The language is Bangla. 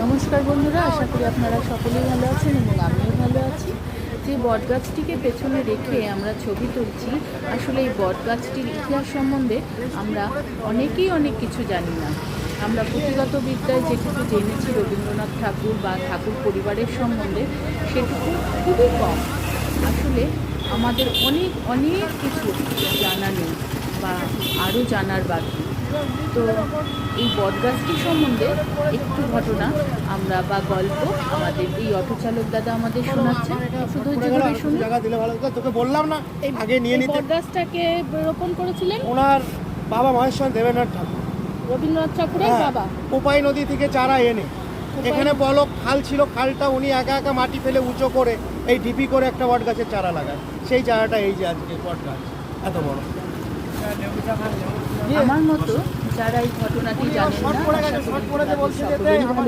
নমস্কার বন্ধুরা, আশা করি আপনারা সকলেই ভালো আছেন এবং আমিও ভালো আছি। যে বটগাছটিকে পেছনে রেখে আমরা ছবি তুলছি, আসলে এই বটগাছটির ইতিহাস সম্বন্ধে আমরা অনেকেই অনেক কিছু জানি না। আমরা পুঁথিগত বিদ্যায় যেটুকু জেনেছি রবীন্দ্রনাথ ঠাকুর বা ঠাকুর পরিবারের সম্বন্ধে, সেটুকু খুবই কম। আসলে আমাদের অনেক অনেক কিছু জানা নেই বা আরও জানার বাকি। তো এই বটগাছটি সম্বন্ধে একটু ঘটনা আমরা বা গল্প আমাদের এই অটো চালক দাদা আমাদের শোনাচ্ছেন। একটু ধৈর্য ধরে শুনুন। তোকে বললাম না আগে নিয়ে নিতে। বটগাছটাকে রোপণ করেছিলেন ওনার বাবা মহেশ্বর দেবেন্দ্রনাথ ঠাকুর, রবীন্দ্রনাথ ঠাকুরের বাবা। কোপাই নদী থেকে চারা এনে এখানে বলক খাল ছিল, খালটা উনি একা একা মাটি ফেলে উঁচু করে এই ঢিপি করে একটা বট গাছের চারা লাগায়। সেই চারাটা এই যে আজকে বট গাছ এত বড়। আমার মতো যারা এই ঘটনাটি জানেন না, আশা করি তাদের সকলেরই ভালো